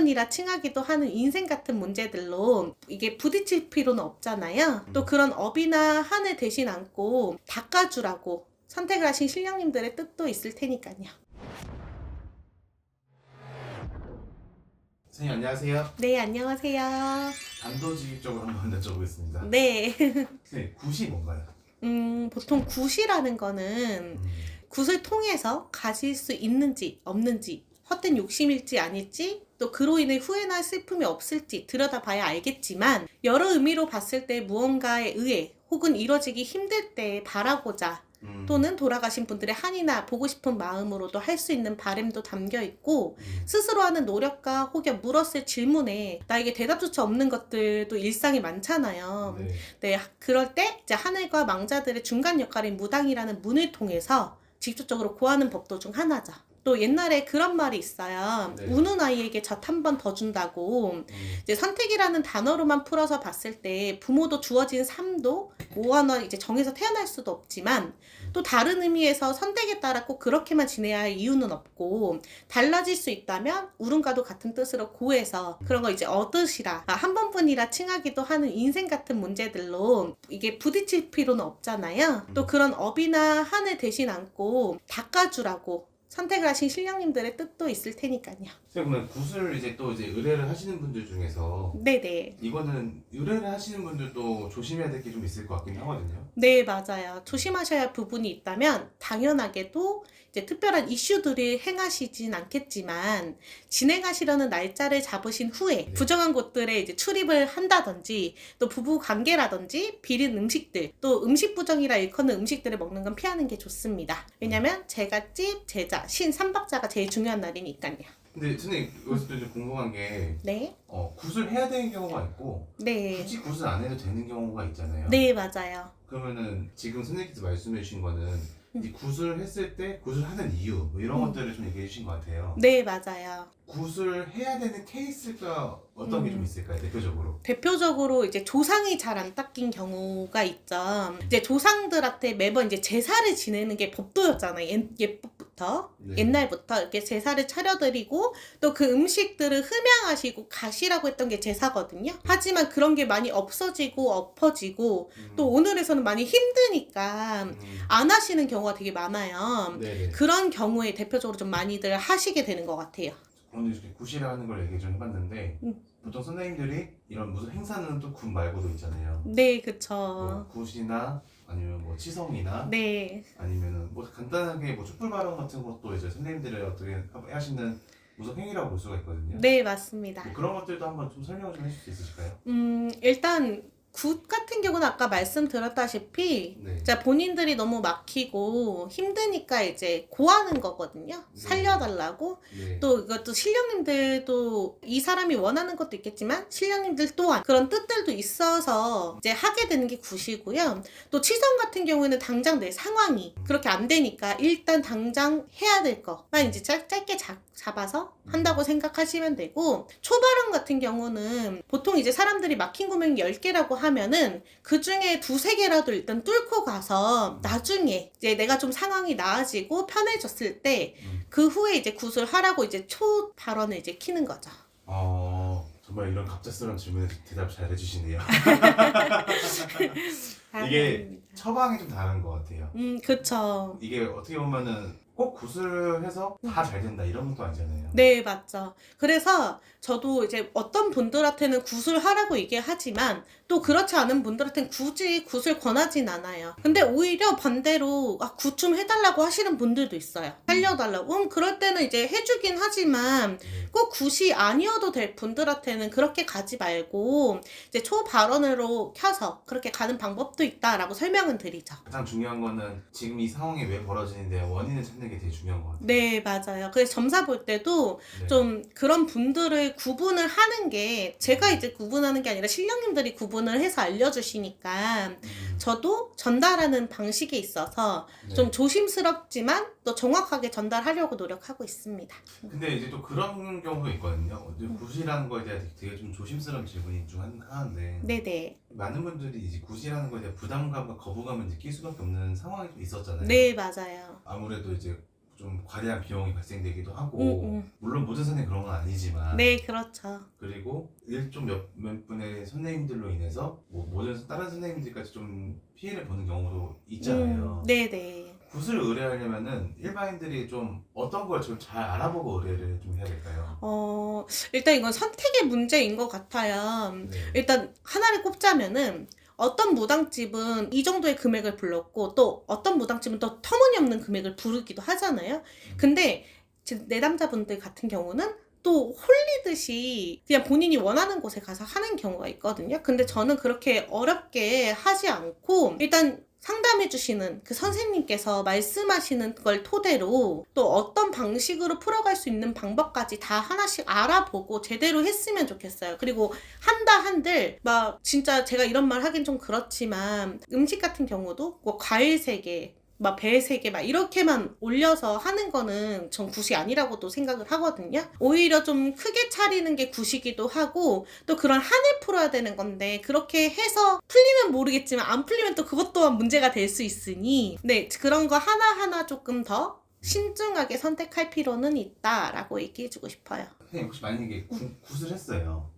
번이라 칭하기도 하는 인생 같은 문제들로 이게 부딪힐 필요는 없잖아요. 또 그런 업이나 한을 대신 안고 닦아주라고 선택을 하신 신령님들의 뜻도 있을 테니까요. 선생님 안녕하세요. 네, 안녕하세요. 단도직입적으로 한번 여쭤보겠습니다. 네. 선생님 굿이 뭔가요? 보통 굿이라는 거는 굿을 통해서 가질 수 있는지 없는지, 헛된 욕심일지 아닐지, 또 그로 인해 후회나 슬픔이 없을지 들여다봐야 알겠지만, 여러 의미로 봤을 때 무언가에 의해 혹은 이뤄지기 힘들 때 바라고자 또는 돌아가신 분들의 한이나 보고 싶은 마음으로도 할 수 있는 바람도 담겨 있고, 스스로 하는 노력과 혹여 물었을 질문에 나에게 대답조차 없는 것들도 일상에 많잖아요. 네. 네, 그럴 때 이제 하늘과 망자들의 중간 역할인 무당이라는 문을 통해서 직접적으로 구하는 법도 중 하나죠. 또 옛날에 그런 말이 있어요. 네. 우는 아이에게 젖 한 번 더 준다고. 이제 선택이라는 단어로만 풀어서 봤을 때 부모도 주어진 삶도 뭐 하나 이제 정해서 태어날 수도 없지만, 또 다른 의미에서 선택에 따라 꼭 그렇게만 지내야 할 이유는 없고, 달라질 수 있다면 울음과도 같은 뜻으로 고해서 그런 거 이제 얻으시라, 한 번뿐이라 칭하기도 하는 인생 같은 문제들로 이게 부딪힐 필요는 없잖아요. 또 그런 업이나 한을 대신 안고 닦아주라고 선택을 하신 신령님들의 뜻도 있을 테니까요. 선생님 그러면 굿을 이제 또 이제 의뢰를 하시는 분들 중에서 네네. 이거는 의뢰를 하시는 분들도 조심해야 될 게 좀 있을 것 같긴 하거든요. 네, 맞아요. 조심하셔야 할 부분이 있다면 당연하게도 이제 특별한 이슈들을 행하시진 않겠지만, 진행하시려는 날짜를 잡으신 후에 네. 부정한 곳들에 이제 출입을 한다든지, 또 부부 관계라든지 비린 음식들, 또 음식 부정이라 일컫는 음식들을 먹는 건 피하는 게 좋습니다. 왜냐면 제갓집, 제자, 신, 삼박자가 제일 중요한 날이니까요. 근데 선생님 여기서 또 이제 궁금한 게 네. 굿을 해야 되는 경우가 있고 네. 굳이 굿을 안 해도 되는 경우가 있잖아요. 네, 맞아요. 그러면은 지금 선생님께서 말씀해 주신 거는 이 굿을 했을 때 굿을 하는 이유 뭐 이런 것들을 좀 얘기해 주신 것 같아요. 네, 맞아요. 굿을 해야 되는 케이스가 어떤 게 좀 있을까요, 대표적으로? 대표적으로 이제 조상이 잘 안 닦인 경우가 있죠. 이제 조상들한테 매번 이제 제사를 지내는 게 법도였잖아요. 옛부터. 네. 옛날부터 이렇게 제사를 차려드리고, 또 그 음식들을 흠양하시고 가시라고 했던 게 제사거든요. 하지만 그런 게 많이 없어지고 엎어지고, 또 오늘에서는 많이 힘드니까 안 하시는 경우가 되게 많아요. 네네. 그런 경우에 대표적으로 좀 많이들 하시게 되는 것 같아요. 오늘 이렇게 굿이라는 걸 얘기 좀 해봤는데 보통 선생님들이 이런 무슨 행사는 또 굿 말고도 있잖아요. 네, 뭐 그쵸. 굿이나 아니면 뭐 치성이나 네. 아니면은 뭐 간단하게 뭐 촛불 발언 같은 것도 이제 선생님들이 어떻게 하시는 무슨 행위라고 볼 수가 있거든요. 네, 맞습니다. 뭐 그런 것들도 한번 좀 설명을 좀 해줄 수 있으실까요? 일단 굿 같은 경우는 아까 말씀드렸다시피 네. 자, 본인들이 너무 막히고 힘드니까 이제 고하는 거거든요. 살려달라고. 네. 또 이것도 신령님들도 이 사람이 원하는 것도 있겠지만 신령님들 또한 그런 뜻들도 있어서 이제 하게 되는 게 굿이고요. 또 치성 같은 경우에는 당장 내 상황이 그렇게 안 되니까 일단 당장 해야 될 거만 이제 짧게 잡아서 한다고 생각하시면 되고, 초발언 같은 경우는 보통 이제 사람들이 막힌 구멍이 10개라고 하면은 그 중에 2-3개라도 일단 뚫고 가서 나중에 이제 내가 좀 상황이 나아지고 편해졌을 때 그 후에 이제 굿을 하라고 이제 초 발언을 이제 키는 거죠. 정말 이런 갑작스러운 질문에 대답 잘 해주시네요. 이게 처방이 좀 다른 것 같아요. 그쵸. 이게 어떻게 보면은 꼭 굿을 해서 다 잘 된다 이런 것도 아니잖아요. 네, 맞죠. 그래서 저도 이제 어떤 분들한테는 굿을 하라고 얘기하지만 또 그렇지 않은 분들한테는 굳이 굿을 권하진 않아요. 근데 오히려 반대로 굿 좀 해달라고 하시는 분들도 있어요. 살려달라고. 그럴 때는 이제 해주긴 하지만 꼭 굿이 아니어도 될 분들한테는 그렇게 가지 말고 이제 초발언으로 켜서 그렇게 가는 방법도 있다라고 설명은 드리죠. 가장 중요한 거는 지금 이 상황이 왜 벌어지는데 원인을 찾는 게 되게 중요한 것 같아요. 네, 맞아요. 그래서 점사 볼 때도 네. 좀 그런 분들을 구분을 하는 게, 제가 이제 구분하는 게 아니라 신령님들이 구분을 해서 알려주시니까 저도 전달하는 방식에 있어서 네. 좀 조심스럽지만 또 정확하게 전달하려고 노력하고 있습니다. 근데 이제 또 그런 경우도 있거든요. 굿이라는 거에 대해 되게 좀 조심스러운 질문이 중 하나인데 네네. 많은 분들이 이제 굿이라는 거에 대한 부담감과 거부감을 느낄 수밖에 없는 상황이 좀 있었잖아요. 네, 맞아요. 아무래도 이제 좀 과대한 비용이 발생되기도 하고 물론 모든 선생님 그런 건 아니지만 네, 그렇죠. 그리고 일종 몇 분의 선생님들로 인해서 뭐 모든 다른 선생님들까지 좀 피해를 보는 경우도 있잖아요. 네네. 굿을 의뢰하려면은 일반인들이 좀 어떤 걸 좀 잘 알아보고 의뢰를 좀 해야 될까요? 일단 이건 선택의 문제인 것 같아요. 네. 일단 하나를 꼽자면은 어떤 무당집은 이 정도의 금액을 불렀고 또 어떤 무당집은 또 터무니없는 금액을 부르기도 하잖아요. 근데 내담자분들 같은 경우는 또 홀리듯이 그냥 본인이 원하는 곳에 가서 하는 경우가 있거든요. 근데 저는 그렇게 어렵게 하지 않고 일단 상담해 주시는 그 선생님께서 말씀하시는 걸 토대로 또 어떤 방식으로 풀어갈 수 있는 방법까지 다 하나씩 알아보고 제대로 했으면 좋겠어요. 그리고 한다 한들 막 진짜 제가 이런 말 하긴 좀 그렇지만 음식 같은 경우도 뭐 과일 3개 막 배 3개 막 이렇게만 올려서 하는 거는 전 굿이 아니라고도 생각을 하거든요. 오히려 좀 크게 차리는 게 굿이기도 하고 또 그런 한을 풀어야 되는 건데 그렇게 해서 풀리면 모르겠지만 안 풀리면 또 그것 또한 문제가 될 수 있으니 네, 그런 거 하나하나 조금 더 신중하게 선택할 필요는 있다라고 얘기해주고 싶어요. 선생님 혹시 만약에 굿을 했어요.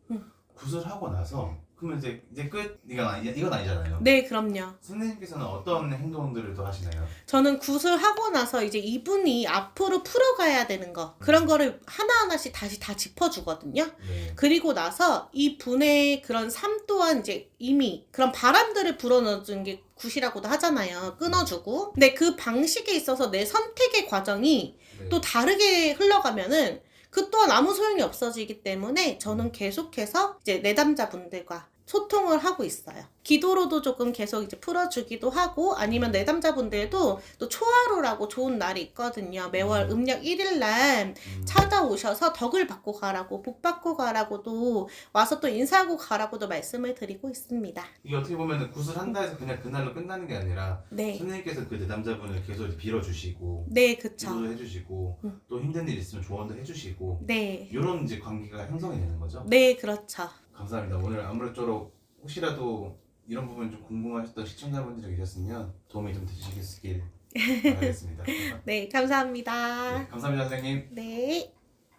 굿을 하고 나서 그러면 이제 끝 이건 아니잖아요. 네, 그럼요. 선생님께서는 어떤 행동들을 더 하시나요? 저는 굿을 하고 나서 이제 이분이 앞으로 풀어가야 되는 거 그런 거를 하나하나씩 다시 다 짚어주거든요. 네. 그리고 나서 이 분의 그런 삶 또한 이제 이미 그런 바람들을 불어넣어준 게 굿이라고도 하잖아요. 끊어주고. 근데 그 방식에 있어서 내 선택의 과정이 네. 또 다르게 흘러가면은 그 또한 아무 소용이 없어지기 때문에 저는 계속해서 이제 내담자분들과 소통을 하고 있어요. 기도로도 조금 계속 이제 풀어주기도 하고 아니면 내담자분들도 또 초하루라고 좋은 날이 있거든요. 매월 음력 1일 날 찾아오셔서 덕을 받고 가라고 복 받고 가라고도 와서 또 인사하고 가라고도 말씀을 드리고 있습니다. 이게 어떻게 보면 굿을 한다 해서 그냥 그날로 끝나는 게 아니라 네. 선생님께서 그 내담자분을 계속 이렇게 빌어주시고 네, 그쵸. 기도도 해주시고 또 힘든 일 있으면 조언도 해주시고 네. 이런 이제 관계가 형성이 되는 거죠? 네, 그렇죠. 감사합니다. 오늘 아무쪼록 혹시라도 이런 부분 좀 궁금하셨던 시청자분들이 계셨으면 도움이 좀 되시길 바라겠습니다. 네, 감사합니다. 네, 감사합니다 선생님. 네.